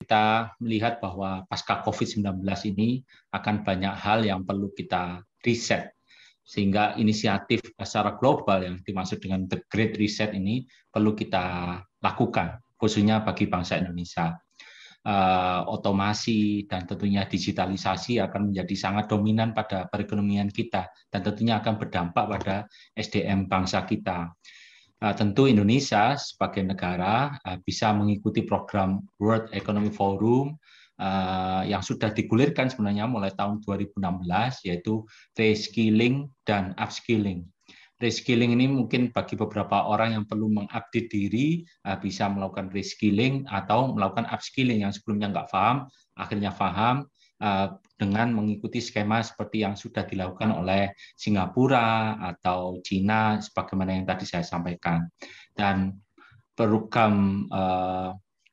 kita melihat bahwa pasca COVID-19 ini akan banyak hal yang perlu kita riset. Sehingga inisiatif secara global yang dimaksud dengan The Great Reset ini perlu kita lakukan, khususnya bagi bangsa Indonesia. Otomasi dan tentunya digitalisasi akan menjadi sangat dominan pada perekonomian kita dan tentunya akan berdampak pada SDM bangsa kita. Tentu Indonesia sebagai negara bisa mengikuti program World Economic Forum yang sudah digulirkan sebenarnya mulai tahun 2016, yaitu reskilling dan upskilling. Reskilling ini mungkin bagi beberapa orang yang perlu mengupdate diri bisa melakukan reskilling atau melakukan upskilling yang sebelumnya nggak paham, akhirnya paham dengan mengikuti skema seperti yang sudah dilakukan oleh Singapura atau Cina, sebagaimana yang tadi saya sampaikan. Dan program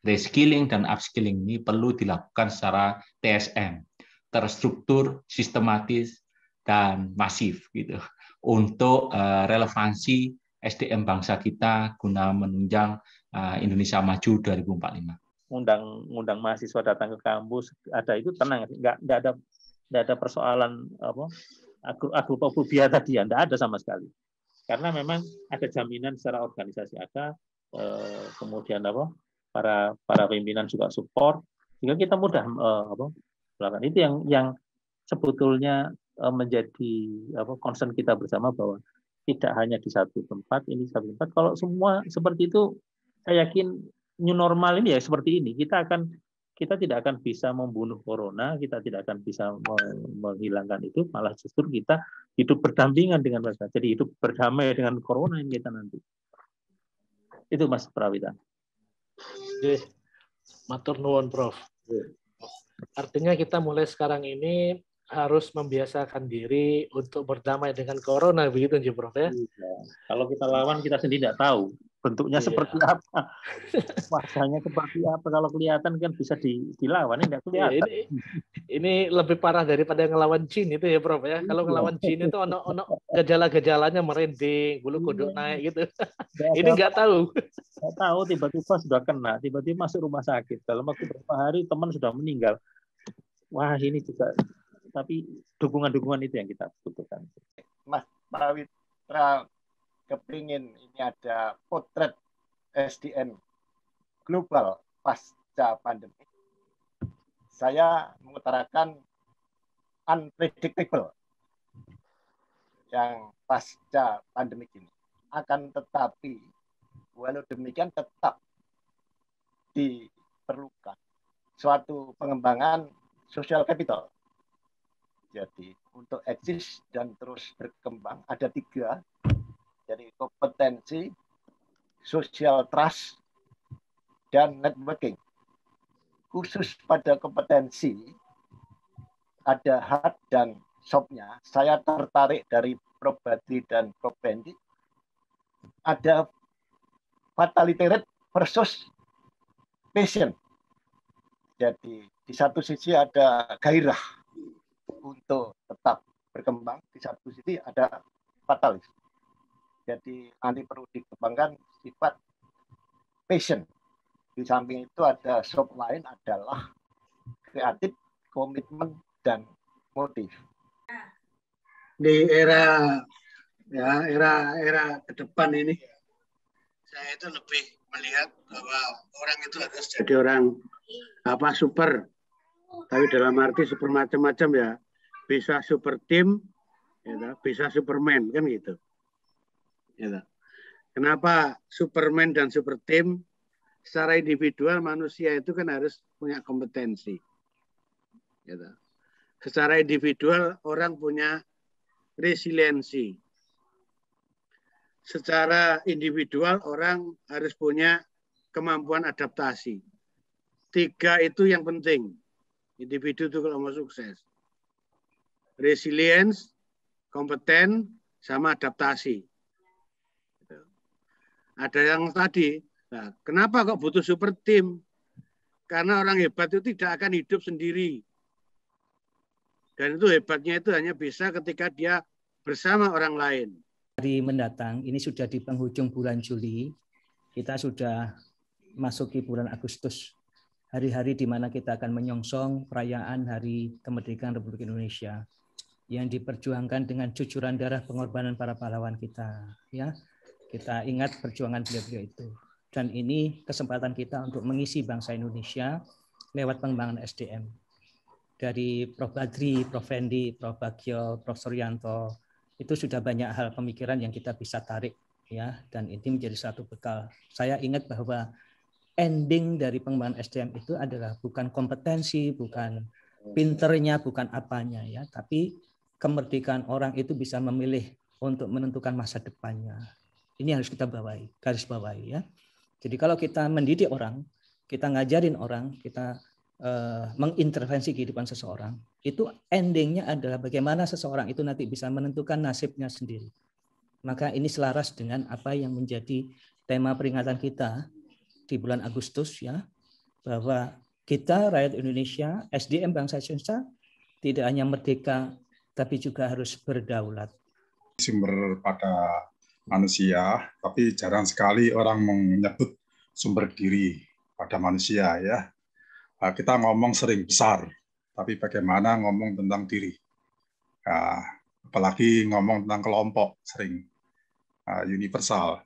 reskilling dan upskilling ini perlu dilakukan secara TSM, terstruktur, sistematis, dan masif gitu, untuk relevansi SDM bangsa kita guna menunjang Indonesia Maju 2045. Undang mahasiswa datang ke kampus, ada itu tenang, nggak ada persoalan apa agrofobia tadi, nggak ada sama sekali, karena memang ada jaminan secara organisasi ada, kemudian apa para pimpinan juga support, sehingga kita mudah melakukan itu yang sebetulnya menjadi concern kita bersama, bahwa tidak hanya di satu tempat, ini satu tempat. Kalau semua seperti itu, saya yakin new normal ini ya seperti ini. Kita tidak akan bisa membunuh corona, kita tidak akan bisa menghilangkan itu, malah justru kita hidup berdampingan dengan mereka. Jadi hidup berdamai dengan corona yang kita nanti. Itu Mas Prawita. Matur nuwun Prof. Artinya kita mulai sekarang ini harus membiasakan diri untuk berdamai dengan corona, begitu ya Prof ya? Kalau kita lawan, kita sendiri tidak tahu bentuknya seperti apa, wajahnya seperti apa. Kalau kelihatan kan bisa dilawan, ini tidak kelihatan. Ini lebih parah daripada ngelawan jin itu ya Prof ya. Kalau ngelawan jin itu ono gejala-gejalanya merinding, bulu kuduk naik gitu. Ini nggak tahu. Nggak tahu, tiba-tiba sudah kena, tiba-tiba masuk rumah sakit. Dalam waktu beberapa hari teman sudah meninggal. Wah, ini juga, tapi dukungan-dukungan itu yang kita butuhkan. Mas Prawitra kepingin ini ada potret SDM global pasca pandemi. Saya mengutarakan unpredictable yang pasca pandemi ini. Akan tetapi, walau demikian tetap diperlukan suatu pengembangan social capital. Jadi untuk eksis dan terus berkembang ada 3. Jadi kompetensi, social trust, dan networking. Khusus pada kompetensi, ada hard dan soft-nya. Saya tertarik dari Prof. Badri dan Prof. Bendi. Ada fatality rate versus passion. Jadi di satu sisi ada gairah untuk tetap berkembang, di satu sisi ada fatalis. Jadi nanti perlu dikembangkan sifat passion. Di samping itu ada soft lain adalah kreatif, komitmen, dan motif. Di era ke depan ini, saya itu lebih melihat bahwa orang itu harus jadi orang super, tapi dalam arti super macam-macam ya. Bisa super tim, ya, bisa superman kan gitu. Ya. Kenapa Superman dan super tim? Secara individual manusia itu kan harus punya kompetensi. Ya. Secara individual orang punya resiliensi. Secara individual orang harus punya kemampuan adaptasi. 3 itu yang penting. Individu itu kalau mau sukses. Resilience, kompeten, sama adaptasi. Ada yang tadi, nah, kenapa kok butuh super team? Karena orang hebat itu tidak akan hidup sendiri. Dan itu hebatnya itu hanya bisa ketika dia bersama orang lain. Hari mendatang, ini sudah di penghujung bulan Juli, kita sudah masuki bulan Agustus. hari-hari di mana kita akan menyongsong perayaan Hari Kemerdekaan Republik Indonesia yang diperjuangkan dengan cucuran darah pengorbanan para pahlawan kita. Ya, kita ingat perjuangan beliau-beliau itu. Dan ini kesempatan kita untuk mengisi bangsa Indonesia lewat pengembangan SDM. Dari Prof. Badri, Prof. Fendi, Prof. Bagio, Prof. Suryanto, itu sudah banyak hal pemikiran yang kita bisa tarik, ya, dan ini menjadi satu bekal. Saya ingat bahwa ending dari pengembangan SDM itu adalah bukan kompetensi, bukan pinternya, bukan apanya, ya, tapi kemerdekaan orang itu bisa memilih untuk menentukan masa depannya. Ini harus kita bawahi, garis bawahi, ya. Jadi kalau kita mendidik orang, kita ngajarin orang, kita mengintervensi kehidupan seseorang, itu endingnya adalah bagaimana seseorang itu nanti bisa menentukan nasibnya sendiri. Maka ini selaras dengan apa yang menjadi tema peringatan kita di bulan Agustus, ya, bahwa kita rakyat Indonesia, SDM bangsa Indonesia tidak hanya merdeka tapi juga harus berdaulat. Sumber pada manusia, tapi jarang sekali orang menyebut sumber diri pada manusia, ya. Kita ngomong sering besar, tapi bagaimana ngomong tentang diri? Apalagi ngomong tentang kelompok sering universal.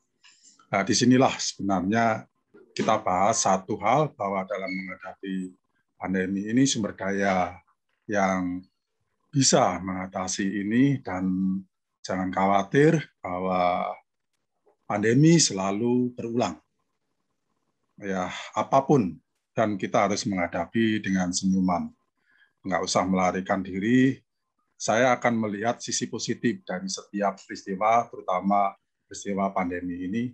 Disinilah sebenarnya kita bahas satu hal, bahwa dalam menghadapi pandemi ini sumber daya yang bisa mengatasi ini, dan jangan khawatir bahwa pandemi selalu berulang. Ya, apapun, dan kita harus menghadapi dengan senyuman. Nggak usah melarikan diri. Saya akan melihat sisi positif dari setiap peristiwa, terutama peristiwa pandemi ini.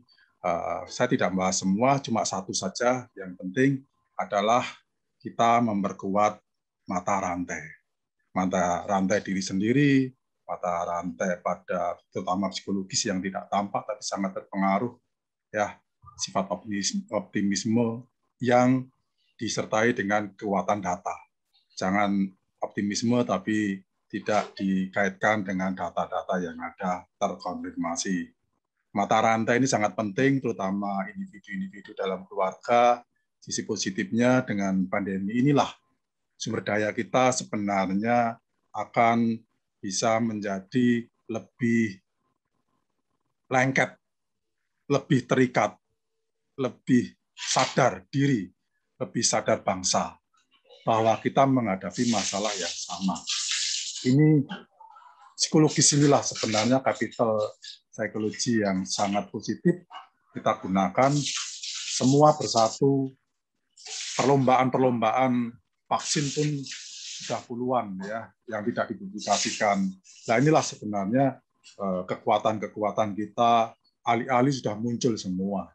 Saya tidak membahas semua, cuma satu saja. Yang penting adalah kita memperkuat mata rantai diri sendiri, mata rantai pada terutama psikologis yang tidak tampak tapi sangat terpengaruh, ya, sifat optimisme yang disertai dengan kekuatan data. Jangan optimisme tapi tidak dikaitkan dengan data-data yang ada terkonfirmasi. Mata rantai ini sangat penting, terutama individu-individu dalam keluarga. Sisi positifnya dengan pandemi inilah sumber daya kita sebenarnya akan bisa menjadi lebih lengket, lebih terikat, lebih sadar diri, lebih sadar bangsa, bahwa kita menghadapi masalah yang sama. Ini psikologis inilah sebenarnya kapital psikologi yang sangat positif kita gunakan. Semua bersatu, perlombaan vaksin pun sudah puluhan, ya, yang tidak dipublikasikan. Nah, inilah sebenarnya kekuatan-kekuatan kita, alih-alih sudah muncul semua.